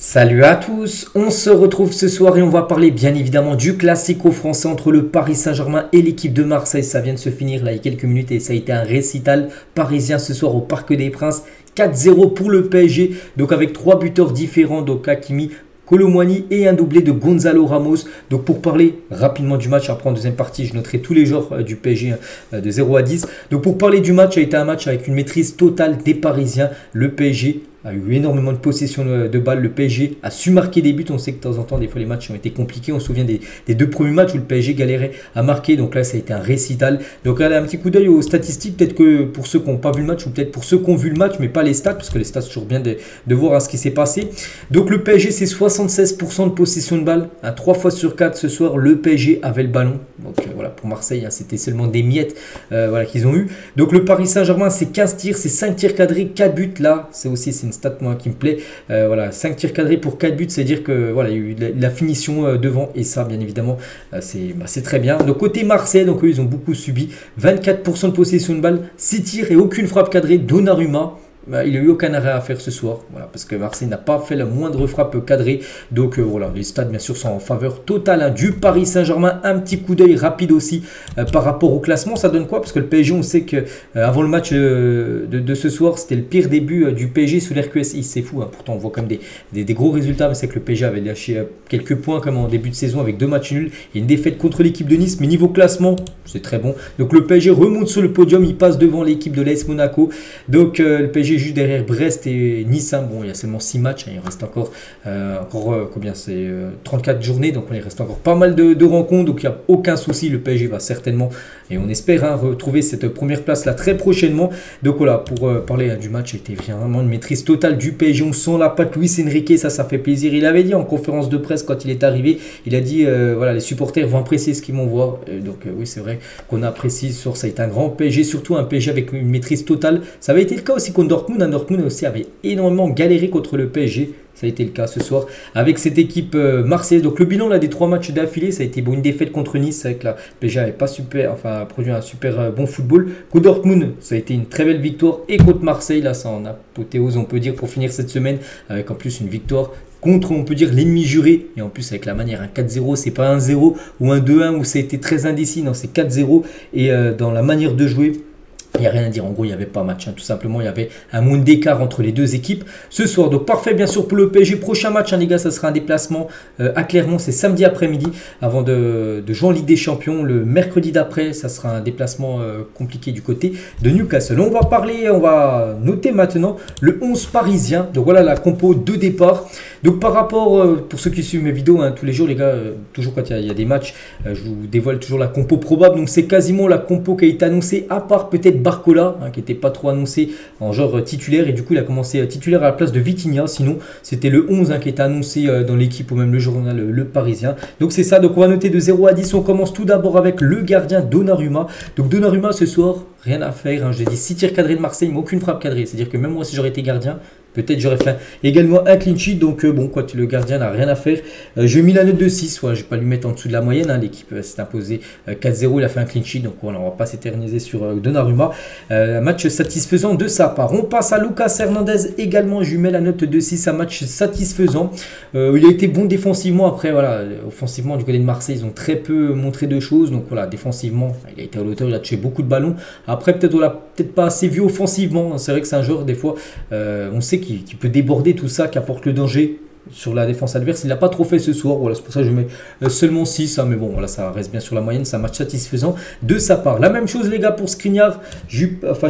Salut à tous, on se retrouve ce soir et on va parler bien évidemment du classico français entre le Paris Saint-Germain et l'équipe de Marseille. Ça vient de se finir là il y a quelques minutes et ça a été un récital parisien ce soir au Parc des Princes. 4-0 pour le PSG, donc avec trois buteurs différents, donc Hakimi, Kolo Muani et un doublé de Gonzalo Ramos. Donc pour parler rapidement du match, après en deuxième partie, je noterai tous les joueurs du PSG de 0 à 10. Donc pour parler du match, ça a été un match avec une maîtrise totale des Parisiens. Le PSG a eu énormément de possession de balles. Le PSG a su marquer des buts. On sait que de temps en temps, des fois, les matchs ont été compliqués. On se souvient des deux premiers matchs où le PSG galérait à marquer. Donc là, ça a été un récital. Donc allez, un petit coup d'œil aux statistiques. Peut-être que pour ceux qui n'ont pas vu le match ou peut-être pour ceux qui ont vu le match, mais pas les stats, parce que les stats, c'est toujours bien de voir ce qui s'est passé. Donc le PSG, c'est 76% de possession de balles. 3 fois sur 4 ce soir, le PSG avait le ballon. Donc voilà, pour Marseille, c'était seulement des miettes qu'ils ont eu. Donc le Paris Saint-Germain, c'est 15 tirs, c'est 5 tirs cadrés, 4 buts. Là, c'est une stat moi qui me plaît. Voilà, 5 tirs cadrés pour 4 buts, c'est-à-dire que voilà, il y a eu la finition devant et ça, bien évidemment, c'est très bien. Donc côté Marseille, donc eux, ils ont beaucoup subi. 24% de possession de balle, 6 tirs et aucune frappe cadrée. Donnarumma, il n'a eu aucun arrêt à faire ce soir, voilà, parce que Marseille n'a pas fait la moindre frappe cadrée. Donc voilà, les stats bien sûr sont en faveur totale du Paris Saint-Germain. Un petit coup d'œil rapide aussi par rapport au classement, ça donne quoi? Parce que le PSG, on sait que avant le match de ce soir, c'était le pire début du PSG sous l'RQSI. C'est fou, hein. Pourtant on voit quand même des gros résultats, mais c'est que le PSG avait lâché quelques points comme en début de saison avec 2 matchs nuls et une défaite contre l'équipe de Nice. Mais niveau classement, c'est très bon. Donc le PSG remonte sur le podium, il passe devant l'équipe de l'AS Monaco. Donc le PSG juste derrière Brest et Nice. Bon, il y a seulement 6 matchs, il reste encore, combien c'est 34 journées, donc il reste encore pas mal de rencontres, donc il n'y a aucun souci, le PSG va certainement, et on espère retrouver cette première place là très prochainement. Donc voilà, pour parler du match, c'était vraiment une maîtrise totale du PSG, on sent la patte Luis Enrique, ça fait plaisir. Il avait dit en conférence de presse quand il est arrivé, il a dit voilà, les supporters vont apprécier ce qu'ils vont voir. Donc oui, c'est vrai qu'on apprécie sur ça. C'est un grand PSG, surtout un PSG avec une maîtrise totale. Ça avait été le cas aussi contre Dortmund. Dortmund aussi avait énormément galéré contre le PSG. Ça a été le cas ce soir avec cette équipe marseillaise. Donc le bilan là, des 3 matchs d'affilée, ça a été une défaite contre Nice avec la PSG n'avait pas produit un super bon football. Contre Dortmund, ça a été une très belle victoire. Et contre Marseille, là, ça en apothéose, on peut dire, pour finir cette semaine avec en plus une victoire contre, on peut dire, l'ennemi juré. Et en plus, avec la manière, un 4-0, c'est pas un 0 ou un 2-1 où ça a été très indécis. Non, c'est 4-0. Et dans la manière de jouer, il n'y a rien à dire, en gros il n'y avait pas match, tout simplement il y avait un monde d'écart entre les deux équipes ce soir. Donc parfait bien sûr pour le PSG. Prochain match les gars, ça sera un déplacement à Clermont, c'est samedi après-midi avant de jouer en Ligue des Champions. Le mercredi d'après, ça sera un déplacement compliqué du côté de Newcastle. On va noter maintenant le 11 parisien. Donc voilà la compo de départ. Donc par rapport, pour ceux qui suivent mes vidéos tous les jours les gars, toujours quand il y a des matchs, je vous dévoile toujours la compo probable. Donc c'est quasiment la compo qui a été annoncée, à part peut-être Barcola, qui n'était pas trop annoncé en genre titulaire, et du coup il a commencé titulaire à la place de Vitinha. Sinon c'était le 11 qui était annoncé dans l'équipe ou même le journal Le Parisien. Donc c'est ça, donc on va noter de 0 à 10. On commence tout d'abord avec le gardien Donnarumma. Donc Donnarumma ce soir, rien à faire, j'ai dit 6 tirs cadrés de Marseille mais aucune frappe cadrée, c'est à dire que même moi si j'aurais été gardien, peut-être j'aurais fait également un clean sheet. Donc bon, quand le gardien n'a rien à faire, je mis la note de 6. Je ne vais pas lui mettre en dessous de la moyenne. L'équipe s'est imposée 4-0. Il a fait un clean sheet. Donc voilà, on ne va pas s'éterniser sur Donnarumma. Un match satisfaisant de sa part. On passe à Lucas Hernandez également. Je lui mets la note de 6. Un match satisfaisant. Il a été bon défensivement. Après, voilà, offensivement, du côté de Marseille, ils ont très peu montré de choses. Donc voilà, défensivement, il a été à l'auteur. Il a touché beaucoup de ballons. Après, peut-être on l'a peut-être pas assez vu offensivement. C'est vrai que c'est un joueur, des fois, on sait qui peut déborder tout ça, qui apporte le danger sur la défense adverse. Il n'a pas trop fait ce soir, voilà, c'est pour ça que je mets seulement 6, mais bon, voilà, ça reste bien sur la moyenne, c'est un match satisfaisant de sa part. La même chose les gars pour Skriniar, je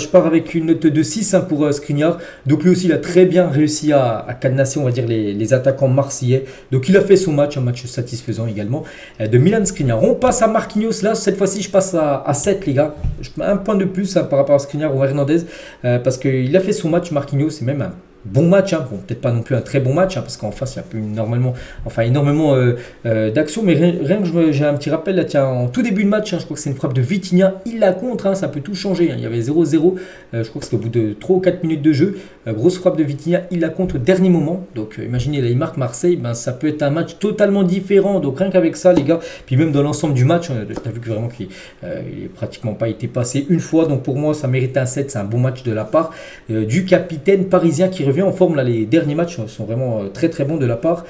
pars avec une note de 6 pour Skriniar. Donc lui aussi il a très bien réussi à cadenasser, on va dire, les attaquants marseillais. Donc il a fait son match, un match satisfaisant également de Milan Skriniar. On passe à Marquinhos, là cette fois-ci je passe à 7 les gars, je mets un point de plus par rapport à Skriniar ou Hernandez, parce qu'il a fait son match Marquinhos, c'est même un bon match, bon, peut-être pas non plus un très bon match, parce qu'en face il y a énormément d'actions, mais rien que j'ai un petit rappel là, tiens, en tout début de match, je crois que c'est une frappe de Vitinha, il la contre, ça peut tout changer, il y avait 0-0, je crois que c'était au bout de 3 ou 4 minutes de jeu, grosse frappe de Vitinha, il la contre au dernier moment. Donc imaginez là, il marque Marseille, ça peut être un match totalement différent, donc rien qu'avec ça les gars, puis même dans l'ensemble du match, tu as vu que vraiment qu'il n'est pratiquement pas été passé une fois, donc pour moi ça mérite un 7, c'est un bon match de la part du capitaine parisien qui revient en forme là, les derniers matchs sont vraiment très très bons de la part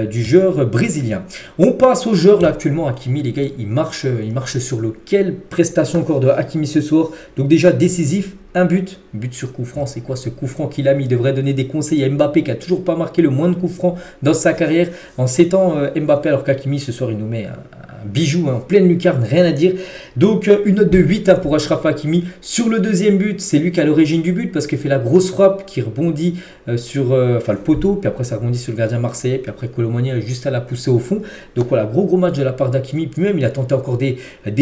du joueur brésilien. On passe au joueur là actuellement, Hakimi, les gars, il marche sur le quelle prestation encore de Hakimi ce soir. Donc déjà décisif, un but sur coup franc. C'est quoi ce coup franc qu'il a mis? Il devrait donner des conseils à Mbappé qui a toujours pas marqué le moins de coups francs dans sa carrière. En 7 ans, Mbappé, alors qu'Hakimi ce soir il nous met un bijou en pleine lucarne, rien à dire. Donc une note de 8 pour Achraf Hakimi. Sur le deuxième but, c'est lui qui a l'origine du but parce qu'il fait la grosse frappe qui rebondit sur le poteau, puis après ça rebondit sur le gardien marseillais, puis après Kolo Muani a juste à la pousser au fond. Donc voilà, gros match de la part d'Hakimi. Puis même il a tenté encore des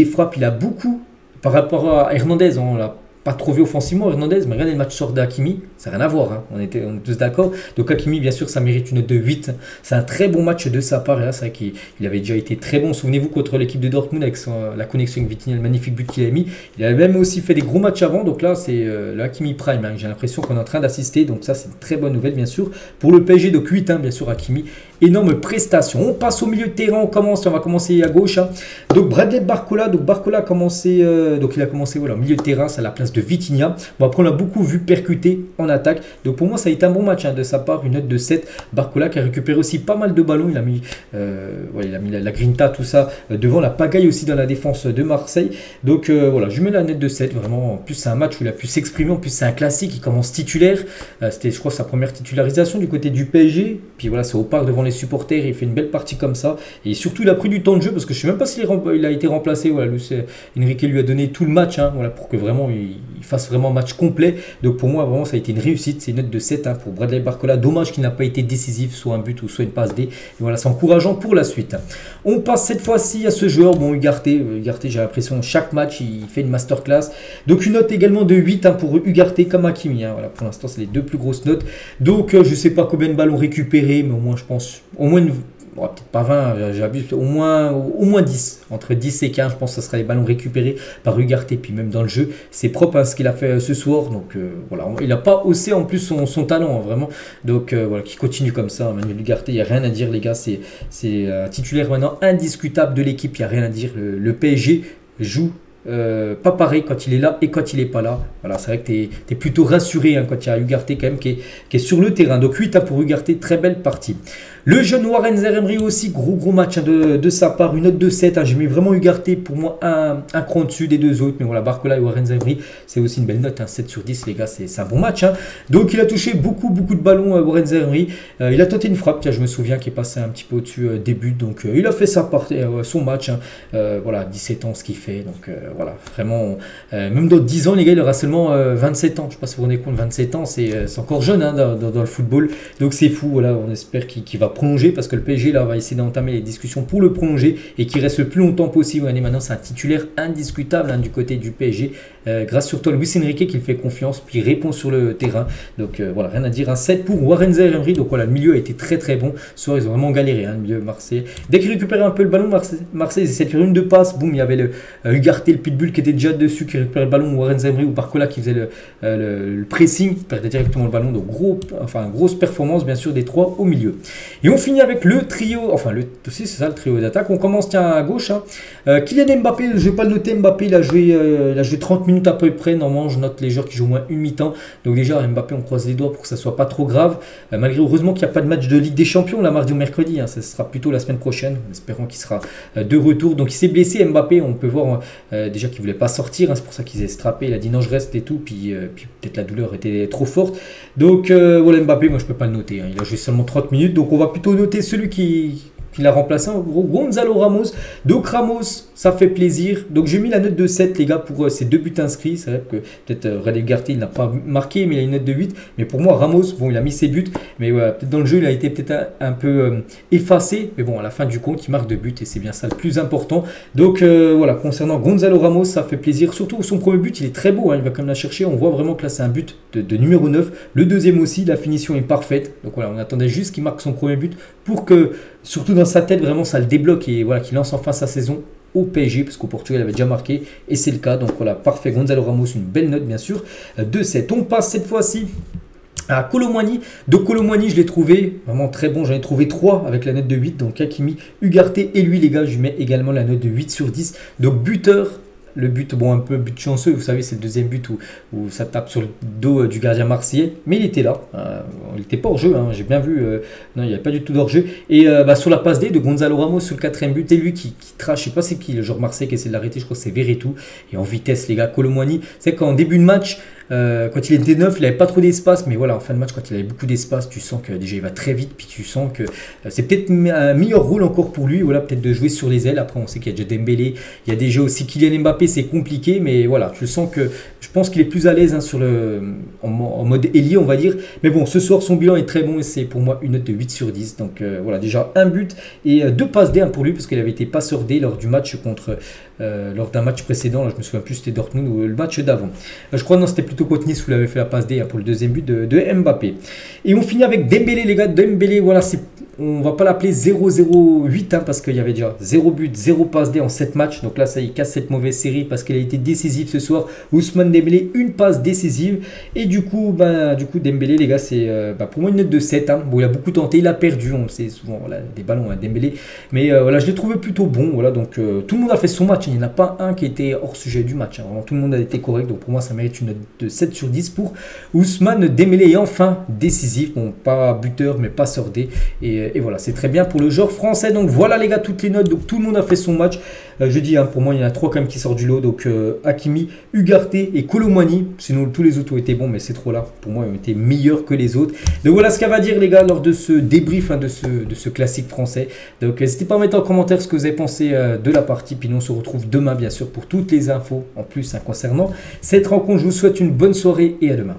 frappes, il a beaucoup par rapport à Hernandez, on l'a pas trop vu offensivement Hernandez, mais regardez le match sort d'Hakimi, ça n'a rien à voir, hein. On est tous d'accord. Donc Hakimi, bien sûr, ça mérite une note de 8. C'est un très bon match de sa part, et là c'est vrai qu'il avait déjà été très bon. Souvenez-vous contre l'équipe de Dortmund avec la connexion avec Vitinha, le magnifique but qu'il a mis. Il avait même aussi fait des gros matchs avant, donc là c'est le Hakimi Prime, hein. J'ai l'impression qu'on est en train d'assister, donc ça c'est une très bonne nouvelle bien sûr. Pour le PSG, donc 8, bien sûr Hakimi. Énorme prestation. On passe au milieu de terrain, on va commencer à gauche, hein. Donc Bradley Barcola, a commencé, donc il a commencé voilà, au milieu de terrain, c'est à la place de Vitinha. Bon, après on l'a beaucoup vu percuter en attaque. Donc pour moi ça a été un bon match, hein, de sa part, une note de 7. Barcola qui a récupéré aussi pas mal de ballons, il a mis la grinta, tout ça, devant la pagaille aussi dans la défense de Marseille. Donc voilà, je mets la note de 7, vraiment. En plus c'est un match où il a pu s'exprimer, en plus c'est un classique, il commence titulaire. C'était je crois sa première titularisation du côté du PSG. Puis voilà, c'est au parc devant les supporters, il fait une belle partie comme ça. Et surtout il a pris du temps de jeu parce que je sais même pas s'il a été remplacé. Voilà, Enrique lui a donné tout le match, hein, voilà, pour que vraiment il fasse vraiment un match complet. Donc pour moi vraiment ça a été une réussite, c'est une note de 7, hein, pour Bradley Barcola. Dommage qu'il n'a pas été décisif, soit un but ou soit une passe D. Et voilà, c'est encourageant pour la suite. On passe cette fois-ci à ce joueur, bon, Ugarte, j'ai l'impression chaque match il fait une masterclass. Donc une note également de 8, hein, pour Ugarte comme Hakimi, hein. Voilà, pour l'instant c'est les deux plus grosses notes. Donc je sais pas combien de ballons récupérés, mais au moins je pense au moins une... Bon, peut-être pas 20, j'abuse, au moins 10, entre 10 et 15, je pense que ce sera les ballons récupérés par Ugarte. Puis même dans le jeu, c'est propre, hein, ce qu'il a fait ce soir. Donc voilà, il n'a pas haussé en plus son talent, hein, vraiment. Donc voilà, qui continue comme ça, Manuel Ugarte, il n'y a rien à dire les gars, c'est un titulaire maintenant indiscutable de l'équipe, il n'y a rien à dire. Le PSG joue pas pareil quand il est là et quand il n'est pas là. Voilà, c'est vrai que tu es plutôt rassuré, hein, quand il y a Ugarte quand même qui est sur le terrain. Donc 8, hein, pour Ugarte, très belle partie. Le jeune Warren Zaïre-Emery aussi, gros match, hein, de sa part, une note de 7, hein. J'ai mis vraiment Ugarte pour moi un cran dessus des deux autres. Mais voilà, Barcola et Warren Zaïre-Emery, c'est aussi une belle note, hein, 7 sur 10 les gars, c'est un bon match, hein. Donc il a touché beaucoup de ballons, Warren Zaïre-Emery. Il a tenté une frappe, je me souviens, qui est passé un petit peu au-dessus des buts. Donc il a fait son match, hein. Voilà, 17 ans ce qu'il fait. Donc voilà, vraiment, même dans 10 ans les gars, il aura seulement 27 ans. Je ne sais pas si vous vous rendez compte, 27 ans, c'est encore jeune, hein, dans le football. Donc c'est fou, voilà, on espère qu'il va prolonger parce que le PSG là va essayer d'entamer les discussions pour le prolonger et qu'il reste le plus longtemps possible. Regardez, maintenant c'est un titulaire indiscutable, hein, du côté du PSG, grâce surtout à Luis Enrique qui le fait confiance, puis il répond sur le terrain. Donc voilà, rien à dire, un 7 pour Warren Zaïre-Emery. Donc voilà, le milieu a été très bon ce soir, ils ont vraiment galéré, hein, le milieu marseillais. Dès qu'ils récupéraient un peu le ballon, Marseille ils essaient de faire une de passe, boum, il y avait le Ugarte, le pitbull qui était déjà dessus, qui récupérait le ballon, Warren Zaïre-Emery ou Barcola qui faisait le pressing, qui perdait directement le ballon. Donc grosse performance bien sûr des trois au milieu. Et on finit avec le trio, c'est ça le trio d'attaque. On commence à gauche, hein. Kylian Mbappé, je ne vais pas le noter, Mbappé il a joué 30 minutes à peu près. Normalement je note les joueurs qui jouent au moins une mi-temps. Donc déjà Mbappé, on croise les doigts pour que ça soit pas trop grave. Malgré heureusement qu'il n'y a pas de match de Ligue des Champions la mardi ou mercredi, hein. Ça sera plutôt la semaine prochaine, espérons qu'il sera de retour. Donc il s'est blessé Mbappé, on peut voir déjà qu'il ne voulait pas sortir, hein. C'est pour ça qu'il s'est strappé, il a dit non je reste et tout, puis peut-être la douleur était trop forte. Donc voilà, Mbappé, moi je peux pas le noter, hein. Il a joué seulement 30 minutes, donc on va plutôt noter celui qui l'a remplacé, en gros, Gonzalo Ramos. Donc Ramos, ça fait plaisir. Donc j'ai mis la note de 7 les gars pour ses 2 buts inscrits. C'est vrai que peut-être René Ugarte il n'a pas marqué, mais il a une note de 8. Mais pour moi Ramos, bon il a mis ses buts, mais voilà, peut-être dans le jeu il a été peut-être un peu effacé. Mais bon, à la fin du compte il marque 2 buts et c'est bien ça le plus important. Donc voilà, concernant Gonzalo Ramos, ça fait plaisir. Surtout son premier but il est très beau, hein. Il va quand même la chercher. On voit vraiment que là c'est un but de numéro 9. Le deuxième aussi, la finition est parfaite. Donc voilà, on attendait juste qu'il marque son premier but pour que, surtout dans sa tête, vraiment ça le débloque et voilà, qu'il lance enfin sa saison au PSG, parce qu'au Portugal il avait déjà marqué et c'est le cas. Donc voilà, parfait, Gonzalo Ramos, une belle note bien sûr de 7. On passe cette fois-ci à Kolo Muani. Donc Kolo Muani, je l'ai trouvé vraiment très bon, j'en ai trouvé 3 avec la note de 8. Donc Hakimi, Ugarte et lui les gars, je lui mets également la note de 8 sur 10. Donc buteur, Le but, bon, un peu but chanceux, vous savez, c'est le deuxième but où ça tape sur le dos du gardien marseillais, mais il était là, il n'était pas hors jeu, hein, j'ai bien vu, non, il n'y avait pas du tout d'hors jeu. Et sur la passe D de Gonzalo Ramos sur le quatrième but, c'est lui qui trash, je sais pas c'est qui, le joueur marseillais qui essaie de l'arrêter, je crois que c'est Verretou, et en vitesse les gars, Kolo Muani, c'est qu'en début de match, quand il était neuf, il n'avait pas trop d'espace, mais voilà, en fin de match, quand il avait beaucoup d'espace, tu sens que déjà il va très vite, puis tu sens que c'est peut-être un meilleur rôle encore pour lui, voilà, peut-être de jouer sur les ailes. Après, on sait qu'il y a déjà Dembélé, il y a déjà aussi Kylian Mbappé, c'est compliqué, mais voilà, je sens que je pense qu'il est plus à l'aise hein, en mode ailier, on va dire. Mais bon, ce soir, son bilan est très bon et c'est pour moi une note de 8 sur 10. Donc voilà, déjà un but et deux passes D pour lui, parce qu'il avait été passeur D lors du match lors d'un match précédent, là, je me souviens plus c'était Dortmund ou le match d'avant. Je crois non, c'était plutôt contre Nice où il avait fait la passe D pour le deuxième but de Mbappé. Et on finit avec Dembélé les gars, Dembélé voilà, on va pas l'appeler 0-0-8 hein, parce qu'il y avait déjà 0 but, 0 passe D en 7 matchs. Donc là, ça il casse cette mauvaise série parce qu'il a été décisif ce soir. Ousmane Dembélé, une passe décisive. Et du coup, Dembélé, les gars, c'est pour moi une note de 7. Hein. Bon, il a beaucoup tenté, il a perdu. On le sait souvent, voilà, des ballons à Dembélé. Mais voilà, je l'ai trouvé plutôt bon. Voilà, donc tout le monde a fait son match. Il n'y en a pas un qui était hors sujet du match. Hein. Vraiment, tout le monde a été correct. Donc pour moi, ça mérite une note de 7 sur 10 pour Ousmane Dembélé. Et enfin, décisif. Bon, pas buteur, mais passeur D. Et voilà, c'est très bien pour le joueur français. Donc voilà les gars, toutes les notes. Donc tout le monde a fait son match. Je dis, hein, pour moi, il y en a 3 quand même qui sortent du lot. Donc Hakimi, Ugarte et Kolo Muani. Sinon, tous les autres ont été bons, mais ces 3 là, pour moi, ont été meilleurs que les autres. Donc voilà ce qu'elle va dire les gars lors de ce débrief hein, de ce classique français. Donc n'hésitez pas à mettre en commentaire ce que vous avez pensé de la partie. Puis nous, on se retrouve demain, bien sûr, pour toutes les infos en plus hein, concernant cette rencontre. Je vous souhaite une bonne soirée et à demain.